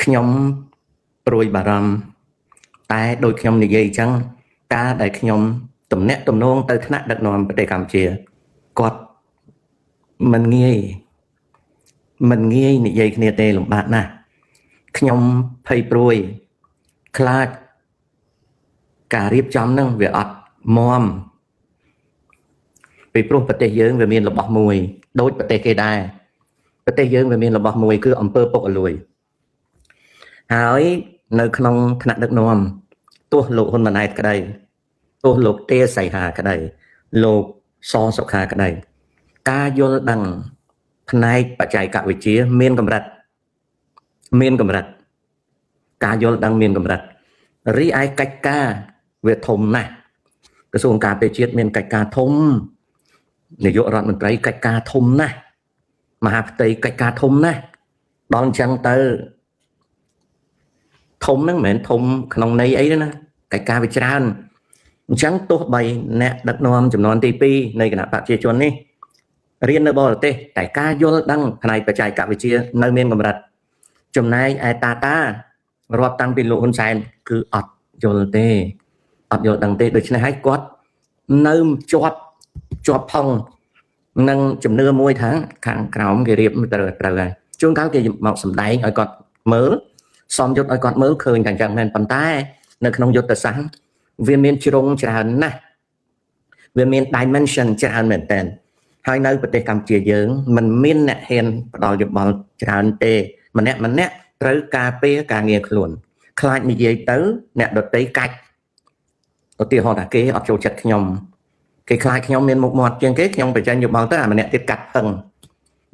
ខ្ញុំព្រួយបារម្ភតែដោយខ្ញុំនិយាយអញ្ចឹងការដែលខ្ញុំទំនាក់ទំនងទៅថ្នាក់ដឹកនាំប្រទេសកម្ពុជាគាត់មិនងាយនិយាយគ្នាទេលំបាកណាស់ខ្ញុំភ័យព្រួយខ្លាចការរៀបចំនឹងវាអត់មាំពីព្រោះប្រទេសយើងវាមានរបស់មួយដូចប្រទេសគេដែរប្រទេសយើងវាមានរបស់មួយគឺអំពើពុករលួយហើយនៅក្នុងថ្នាក់ដឹកនាំទោះលោកហ៊ុនម៉ាណែតក្តីទោះលោកទេសីហាក្តីលោកសសុខាក្តីការយល់ដឹងផ្នែកបច្ចេកវិទ្យាមានកម្រិតការយល់ដឹងមានកម្រិតរីឯកិច្ចការវាធំណាស់ក្រសួងការពារជាតិមានកិច្ចការធំនាយករដ្ឋមន្ត្រីកិច្ចការធំណាស់មហាផ្ទៃកិច្ចការធំណាស់ដល់អញ្ចឹងទៅធំហ្នឹងមិនមែនធំក្នុងន័យអីទេណាកិច្ចការវាច្រើនអញ្ចឹងទោះបីអ្នកដឹកនាំចំនួនទី2នៃគណៈបព្វជិជននេះរៀននៅបរទេសតែការយល់ដឹងផ្នែកបច្ចេកវិទ្យានៅមានកម្រិតចំណែកឯតារាប់តាំងពីលោកហ៊ុនសែនគឺអត់យល់ទេអត់យល់ដឹងទេដូច្នេះហើយគាត់នៅជាប់ផងនឹងជំនឿមួយថាខាងក្រោមគេរៀបត្រូវហើយជួនកាលគេមកសម្ដែងឲ្យគាត់មើលសមយុទ្ធឲ្យគាត់មើលឃើញតែអញ្ចឹងមែនប៉ុន្តែនៅក្នុងយុទ្ធសាស្ត្រវាមានជ្រុងច្រើនណាស់វាមាន dimension ច្រើនមែនតើហើយនៅប្រទេសកម្ពុជាយើងមិនមានអ្នកហ៊ានផ្ដល់យោបល់ច្រើនទេម្នាក់ត្រូវការពេលការងារខ្លួនខ្លាចនិយាយទៅអ្នកដទៃកាច់ឧទាហរណ៍ថាគេអត់ចូលចិត្តខ្ញុំគេខ្លាចខ្ញុំមានមុខមាត់ជាងគេខ្ញុំបញ្ចេញយោបល់ទៅអាម្នាក់ទៀតកាត់ផឹង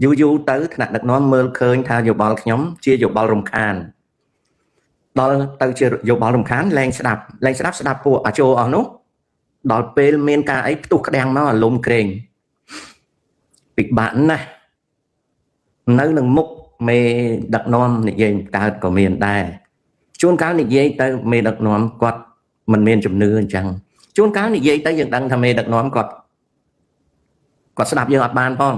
យូរទៅថ្នាក់ដឹកនាំមើលឃើញថាយោបល់ខ្ញុំជាយោបល់រំខានដល់ទៅជាយោបល់រំខានលែងស្ដាប់ពួកអាចូលអស់នោះដល់ពេលមានការអីផ្ទុះក្តាំងមកអាលុំក្រែងពិបាកណាស់នៅនឹងមុខមេដឹកនាំនិយាយកើតក៏មានដែរជួនកាលនិយាយទៅមេដឹកនាំគាត់មិនមានជំនឿអញ្ចឹងជួនកាលនិយាយទៅយើងដឹងថាមេដឹកនាំគាត់ស្ដាប់យើងអត់បានផង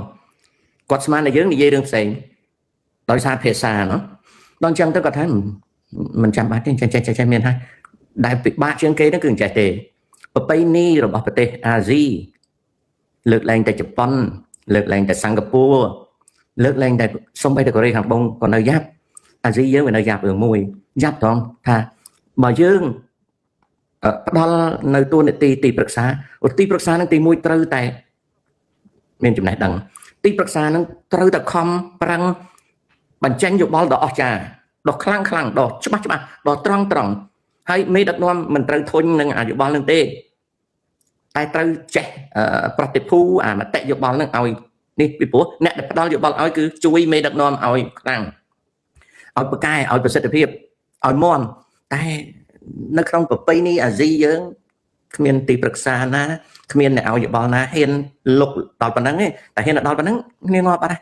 គាត់ស្មានតែយើងនិយាយរឿងផ្សេងដោយសារភាសាណោះដល់អញ្ចឹងទៅគាត់ថាមិនចាំបាច់ទេចេះមានហើយដែលពិបាកជាងគេហ្នឹងគឺចេះទេប្រពៃណីរបស់ប្រទេសអាស៊ីលើកលែងតែជប៉ុនលើកលែងតែសិង្ហបុរីលើកលែងតែសូម្បីតែកូរ៉េខាងត្បូងក៏នៅយ៉ាប់អាស៊ីយើងវានៅយ៉ាប់រឿងមួយយ៉ាប់ត្រង់ថាបើយើងផ្ដល់នៅតួនាទីទីប្រឹក្សានឹងទី1ត្រូវតែមានចំណេះដឹងទីប្រឹក្សានឹងត្រូវតែខំប្រឹងបញ្ចេញយោបល់ដ៏អស្ចារ្យដ៏ខ្លាំងដ៏ច្បាស់ដ៏ត្រង់ហើយមេដឹកនាំមិនត្រូវធុញនឹងអាយោបល់នឹងទេតែត្រូវចេះប្រតិភូអាមតិយោបល់នឹងឲ្យនេះពីព្រោះអ្នកដែលផ្ដល់យោបល់ឲ្យគឺជួយមេដឹកនាំឲ្យខ្លាំងឲ្យប្រកែឲ្យប្រសិទ្ធភាពឲ្យមាំតែនៅក្នុងប្រពៃណីអាស៊ីយើងគ្មានទីប្រឹក្សាណាគ្មានអ្នកឲ្យយោបល់ណាហ៊ានលុកដល់ប៉ុណ្ណឹងទេតែហ៊ានដល់ប៉ុណ្ណឹងគ្នាងាប់អត់ដែរ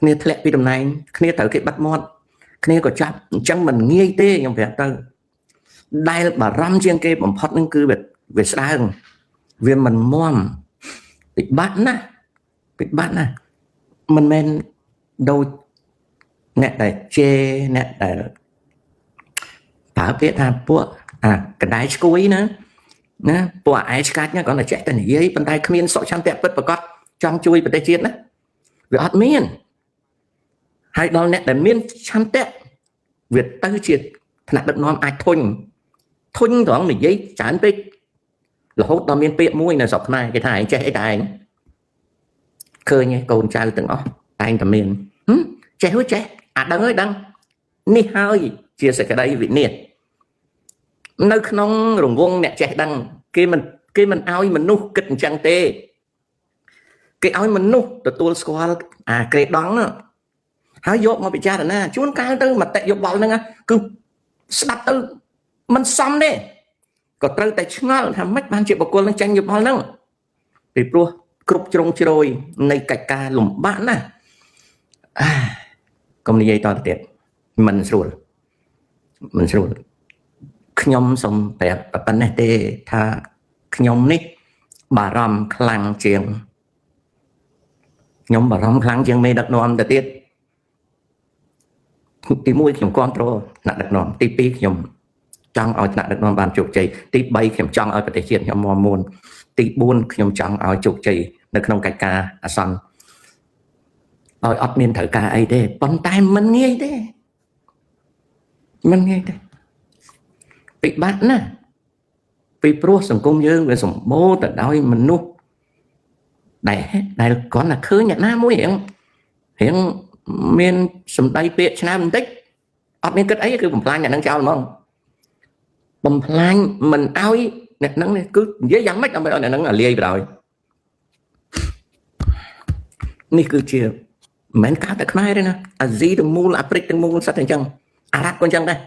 គ្នាធ្លាក់ពីតំណែងគ្នាត្រូវគេបាត់មាត់គ្នាក៏ចាប់អញ្ចឹងមិនងាយទេខ្ញុំប្រាប់ទៅដែលបារម្ភជាងគេបំផុតនឹងគឺវាស្ដើងវាមិនមាំពិបាកណាស់មិនមែនដូចអ្នកដែលជេរអ្នកដែលប្រើពាក្យថាពួកកណ្ដាលឈ្គួយណាពួកឯឆ្កាច់ណាគាត់តែចេះតែនិយាយប៉ុន្តែគ្មានសុខឆន្ទៈពិតប្រាកដចង់ជួយប្រទេសជាតិណាវាអត់មានហើយដល់អ្នកដែលមានឆន្ទៈវាទៅជាថ្នាក់ដឹកនាំអាចធុញត្រង់និយាយច្រើនពេករហូតដល់មានពាក្យមួយនៅស្រុកខ្មែរគេថាឯងចេះអីតែឯងឃើញឯងកូនចៅទាំងអស់តែងតែមានចេះដឹងនេះហើយជាសេចក្តីវិនិច្ឆ័យនៅក្នុងរង្វង់អ្នកចេះដឹងគេមិនឲ្យមនុស្សគិតអញ្ចឹងទេគេឲ្យមនុស្សទទួលស្គាល់ក្រេដង់ណាហើយយកមកពិចារណាជួនកាលទៅមតិយោបល់ហ្នឹងគឺស្ដាប់ទៅមិនសមទេក៏ត្រូវតែឆ្ងល់ថាម៉េចបានជាបុគ្គលនឹងចាញ់យោបល់ហ្នឹងពីព្រោះគ្រប់ជ្រុងជ្រោយនៃកិច្ចការលំបាកណាស់កុំនិយាយតទៅទៀតមិនស្រួលខ្ញុំសូមប្រាប់ប៉ុណ្ណេះទេថាខ្ញុំនេះបារម្ភខ្លាំងជាងមេដឹកនាំទៅទៀត ទី1ខ្ញុំគ្រប់គ្រងថ្នាក់ដឹកនាំទី2ខ្ញុំចង់ឲ្យថ្នាក់ដឹកនាំបានជោគជ័យទី3ខ្ញុំចង់ឲ្យប្រទេសជាតិខ្ញុំមាំមួនទី4ខ្ញុំចង់ឲ្យជោគជ័យនៅក្នុងកិច្ចការអាសន្នឲ្យអត់មានត្រូវការអីទេប៉ុន្តែមិនងាយទេពិបាកណាស់ពីព្រោះសង្គមយើងវាសម្បូរទៅដោយមនុស្សដែលគ្រាន់តែឃើញអ្នកណាមួយរៀងមានសម្ដីពាក្យឆ្នាំបន្តិចអត់មានគិតអីគឺបំផ្លាញអ្នកនឹងចោលហ្មងបំផ្លាញមិនឲ្យអ្នកនឹងគឺនិយាយយ៉ាងម៉េចដើម្បីឲ្យអ្នកនឹងលាយបណ្ដោយនេះគឺជាមិនមែនការតែខ្មែរទេណាអាស៊ីទាំងមូលអាហ្វ្រិកទាំងមូលសិតតែអញ្ចឹងអារ៉ាប់ក៏អញ្ចឹងដែរ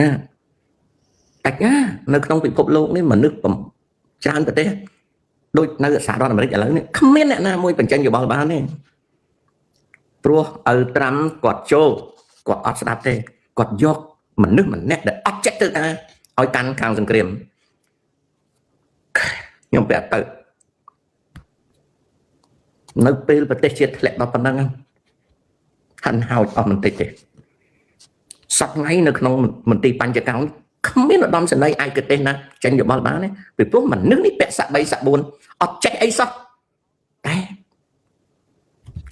ណាតែនៅក្នុងពិភពលោកនេះមនុស្សច្រើនប្រទេសដូចនៅសហរដ្ឋអាមេរិកឥឡូវនេះគ្មានអ្នកណាមួយបញ្ចេញយោបល់បានទេព្រោះឪត្រាំគាត់ចូលគាត់អត់ស្ដាប់ទេគាត់យកមនុស្សម្នាក់ដែលអត់ចេះទៅថាឲ្យកាន់ខាងសង្គ្រាមខ្ញុំប្រាប់ទៅនៅពេលប្រទេសជាតិធ្លាក់ដល់ប៉ុណ្ណឹងហាន់ហោចអស់បន្តិចទេសប្តាហ៍ថ្ងៃនៅក្នុងមន្ទីរបញ្ចកោណគ្មានឧត្តមសេនីយ៍ឯកទេសណាចេញយោបល់បានទេពីព្រោះមនុស្សនេះពាក់សាក់3សាក់4អត់ចេះអីសោះតែ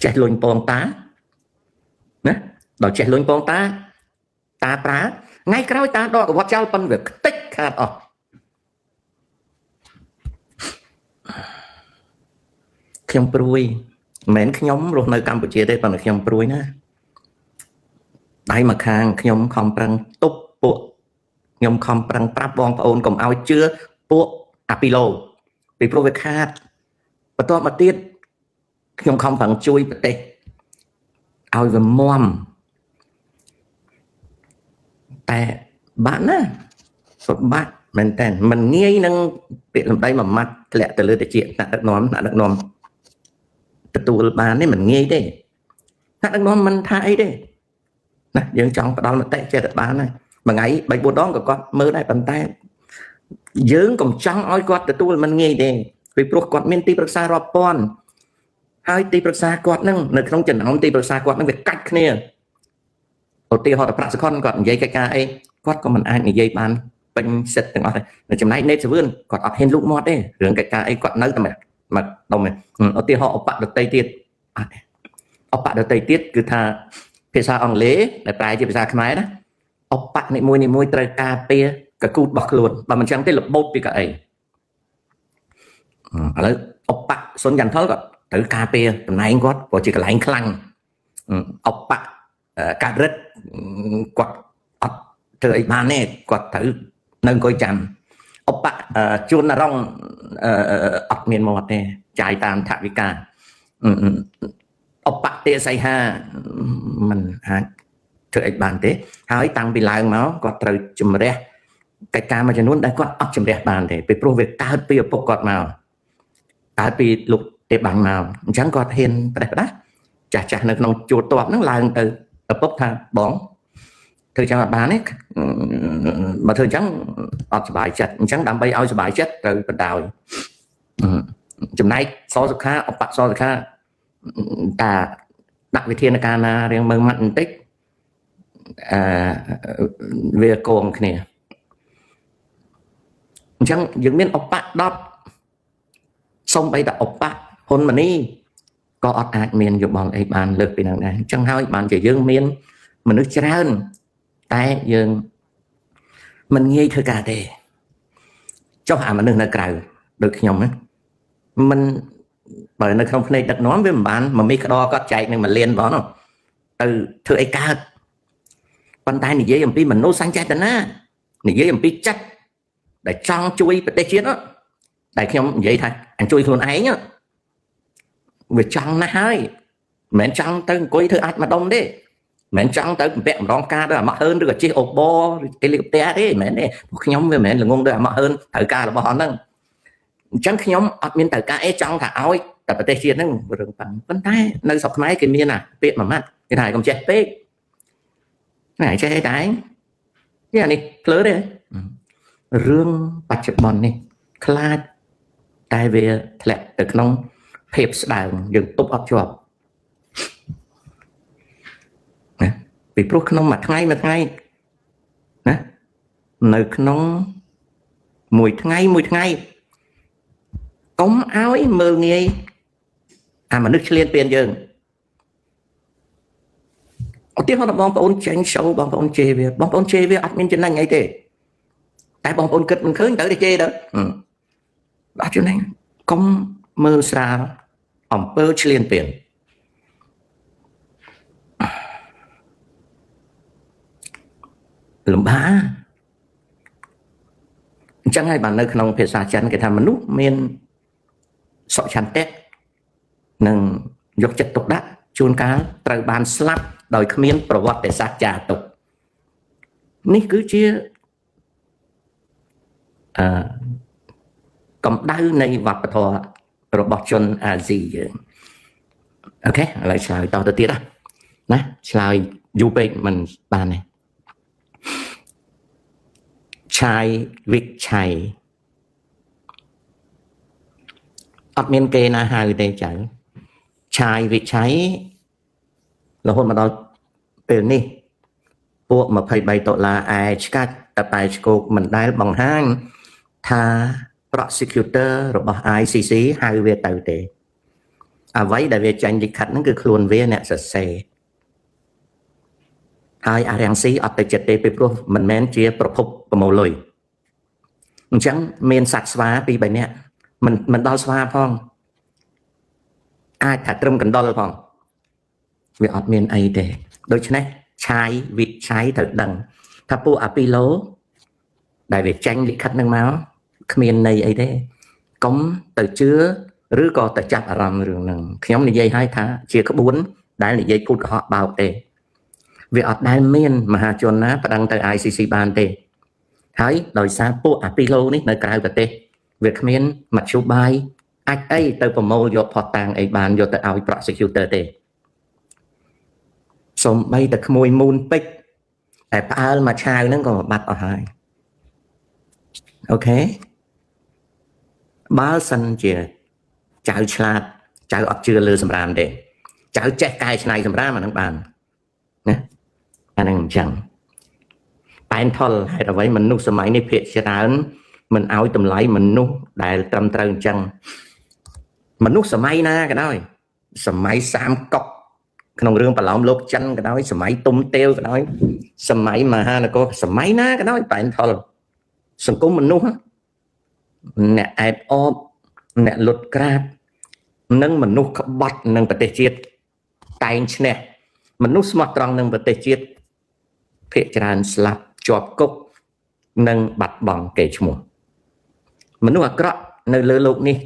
ចេះលុញពងតាណាដល់ចេះលុញពងតាប្រើថ្ងៃក្រោយតាដកកវត្តចោលប៉ុនវាខ្ទេចខាតអស់ខ្ញុំព្រួយមិនមែនខ្ញុំរស់នៅកម្ពុជាទេប៉ុន្តែខ្ញុំព្រួយណាដៃមកខាងខ្ញុំខំប្រឹងទប់ពួកខ្ញុំខំប្រឹងប្រាប់បងប្អូនកុំឲ្យជឿពួកអាពីឡូពីព្រោះវាខាតបន្ទាប់មកទៀតខ្ញុំខំប្រឹងជួយប្រទេសឲ្យវាមាំតែបាក់ណាពិបាកមែនតើមិនងាយនឹងពាក្យសម្ដីមួយម៉ាត់ធ្លាក់ទៅលើតិចថ្នាក់ដឹកនាំទទួលបាននេះមិនងាយទេថ្នាក់ដឹកនាំមិនថាអីទេណាយើងចង់ផ្ដល់មតិចេះតែបានហើយមួយថ្ងៃ3 4ដងក៏គាត់មើលដែរប៉ុន្តែយើងកុំចង់ឲ្យគាត់ទទួលមិនងាយទេពីព្រោះគាត់មានទីប្រឹក្សារាប់ពាន់ហើយទីប្រឹក្សាគាត់នឹងនៅក្នុងចំណោមទីប្រឹក្សាគាត់នឹងវាកាច់គ្នាឧទាហរណ៍ប្រាក់សខុនគាត់និយាយកិច្ចការអីគាត់ក៏មិនអាចនិយាយបានពេញសិទ្ធទាំងអស់ដែរនៅចំណែកនេតសវឿនគាត់អត់ហ៊ានលូកមាត់ទេរឿងកិច្ចការអីគាត់នៅតែមកដុំឧទាហរណ៍ឧបដតីទៀតឧបដតីទៀតគឺថាភាសាអង់គ្លេសដែលប្រែជាភាសាខ្មែរណាឧបនីមួយត្រូវការពារកកូតរបស់ខ្លួនបើមិនចឹងទេរបូតពីកៅអីឥឡូវឧបសុនចន្ទថលគាត់ត្រូវការពារតំណែងគាត់ព្រោះជាកន្លែងខ្លាំងឧបការិតគាត់អត់ធ្វើអីបានទេគាត់ត្រូវនៅអង្គុយចាំឧបជួនរងអត់មានមាត់ទេចាយតាមថវិកាឧបទេសីហាមិនអាចធ្វើអីបានទេហើយតាំងពីឡើងមកគាត់ត្រូវជំរះកិច្ចការមួយចំនួនដែលគាត់អត់ជំរះបានទេពីព្រោះវាកើតពីឪពុកគាត់មកកើតពីលោកទេបាញ់មកអញ្ចឹងគាត់ហ៊ានផ្ដេសផ្ដាស់ចាស់នៅក្នុងជួរតបហ្នឹងឡើងទៅឪពុកថាបងធ្វើចឹងអត់បានទេបើធ្វើចឹងអត់សុបាយចិត្តអញ្ចឹងដើម្បីឲ្យសុបាយចិត្តត្រូវបដ ாய் ចំណែកសសុខាឧបសសុខាតាដាក់វិធានការណារៀងមើលម៉ាត់បន្តិចវាកងគ្នាអញ្ចឹងយើងមានឧប10សំបីតែឧបហ៊ុនម៉ាណីក៏អត់អាចមានយោបល់អីបានលើកពីនឹងដែរអញ្ចឹងហើយបានជាយើងមានមនុស្សច្រើនតែយើងមិនងាយធ្វើការទេចុះអាមនុស្សនៅក្រៅដូចខ្ញុំណាមិនបើនៅក្នុងភ្នែកដឹកនាំវាមិនបានមួយមីក្តរគាត់ចែកនឹង1លានបងទៅធ្វើអីកើតប៉ុន្តែនិយាយអំពីមនុស្សសញ្ចេតនានិយាយអំពីចិត្តដែលចង់ជួយប្រទេសជាតិដែលខ្ញុំនិយាយថាអញជួយខ្លួនឯងវាចង់ណាស់ហើយមិនមែនចង់ទៅអង្គុយធ្វើអាចម្ដុំទេមិនមែនចង់ទៅពាក់ម្ដងការទៅអាម៉ាក់ហឺនឬក៏ជិះអូបអេលីកូបទ័រទេមិនមែនទេពួកខ្ញុំវាមិនមែនល្ងងទៅអាម៉ាក់ហឺនត្រូវការរបស់អស់ហ្នឹងអញ្ចឹងខ្ញុំអត់មានត្រូវការអីចង់ថាឲ្យតែប្រទេសជាតិហ្នឹងរឿងប៉ុន្តែនៅស្រុកខ្មែរគេមានពាក្យមួយម៉ាត់គេថាកុំចេះពេកណែចេះអីតែនេះអានេះភ្លើទេរឿងបច្ចុប្បន្ននេះខ្លាចតែវាធ្លាក់ទៅក្នុងភាពស្ដើងយើងទប់អត់ជាប់ណា ពីព្រោះក្នុងមួយថ្ងៃណានៅក្នុងមួយថ្ងៃកុំឲ្យមើលងាយអាមនុស្សឆ្លៀនពៀនយើងឧទាហរណ៍បងប្អូនចេញ show បងប្អូនជេរវាអត់មានចំណេញអីទេតែបងប្អូនគិតមិនឃើញទៅតែជេរទៅអត់ចំណេញកុំមើលស្រាលអំពើឆ្លៀនពៀនលំបាកអញ្ចឹងហើយបាននៅក្នុងភាសាចិនគេថាមនុស្សមានសុឆន្ទៈនិងយកចិត្តទុកដាក់ជួនកាលត្រូវបានស្លាប់ដោយគ្មានប្រវត្តិសាស្ត្រចារទុកនេះគឺជាកម្ដៅនៃវប្បធម៌របស់ជនអាស៊ីយើងអូខេឥឡូវឆ្លើយតទៅទៀតណាឆ្លើយយូរពេកមិនបានទេឆាយវិឆ័យអត់មានគេណាហៅទេចៅឆាយវិឆ័យរហូតមកដល់ពេលនេះពួក$23ឯឆ្កាច់តែតែឆ្កោកមិនដែលបង្ហាញថា prosecutor របស់ ICC ហៅវាទៅទេអ្វីដែលវាចាញ់លិខិតហ្នឹងគឺខ្លួនវាអ្នកសរសេរហើយអារាំងស៊ីអត់ទៅចិត្តទេពីព្រោះមិនមែនជាប្រភពប្រមូលលុយអញ្ចឹងមានសាច់ស្វាពីរបីនាក់មិនដល់ស្វាផងអាចថាត្រឹមកណ្ដុរផងវាអត់មានអីទេដូច្នេះឆាយវិឆ័យត្រូវដឹងថាពួកអាពីឡូដែលវាចាញ់លិខិតនឹងមកគ្មានន័យអីទេកុំទៅជឿឬក៏ទៅចាប់អារម្មណ៍រឿងហ្នឹងខ្ញុំនិយាយឲ្យថាជាក្បួនដែលនិយាយភូតកុហកបោកទេវាអត់ដែលមានមហាជនណាប្តឹងទៅ ICC បានទេហើយដោយសារពួកអាពីឡូនេះនៅក្រៅប្រទេសវាគ្មានមធ្យោបាយអាចអីទៅប្រមូលយកផុសតាងអីបានយកទៅឲ្យ prosecutor ទេសំបីតែក្មួយមូនពេជ្រតែផ្អើលមកឆាវហ្នឹងក៏បាត់អស់ហើយអូខេបើសិនជាចៅឆ្លាតចៅអត់ជឿលើសម្រាមទេចៅចេះកែច្នៃសម្រាមអាហ្នឹងបានណាអាហ្នឹងអញ្ចឹងប៉ែនថុលហេតុអ្វីមនុស្សសម័យនេះភាគច្រើនមិនឲ្យតម្លៃមនុស្សដែលត្រឹមត្រូវអញ្ចឹងមនុស្សសម័យណាក៏ដោយសម័យសាមកុកក្នុងរឿងប្រឡោមលោកចិនក៏ដោយសម័យទុំទាវក៏ដោយសម័យមហានគរសម័យណាក៏ដោយប៉ែនថុលសង្គមមនុស្សអ្នកអែបអបអ្នកលុតក្រាបនិងមនុស្សក្បត់នឹងប្រទេសជាតិតែងឈ្នះមនុស្សស្មោះត្រង់នឹងប្រទេសជាតិភាគច្រើនស្លាប់ជាប់គុកនិងបាត់បង់កេរ្តិ៍ឈ្មោះមនុស្សអាក្រក់នៅលើโลกនេះ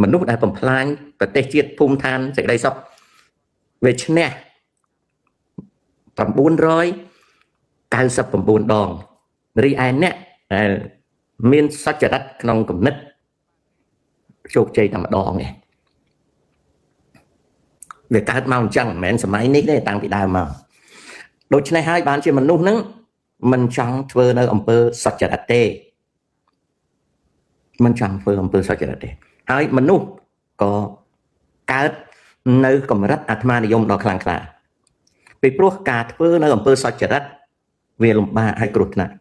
មនុស្សដែលបំផ្លាញប្រទេសជាតិភូមិឋានសេចក្តីសុខវាឈ្នះ999ដងរីឯអ្នកដែលមានសច្ចរិតក្នុងគំនិតជោគជ័យតែម្ដងឯងវាកើតមកអញ្ចឹងមិនមែនសម័យនេះទេតាំងពីដើមមកដូច្នេះហើយបានជាមនុស្សហ្នឹងមិនចង់ធ្វើនៅអំពើសច្ចរិតទេមិនចង់ធ្វើអំពើសច្ចរិតទេហើយមនុស្សក៏កើតនៅកម្រិតអាត្មានិយមដ៏ខ្លាំងក្លាពីព្រោះការធ្វើនៅអំពើសច្ចរិតវាលំបាកហើយគ្រោះថ្នាក់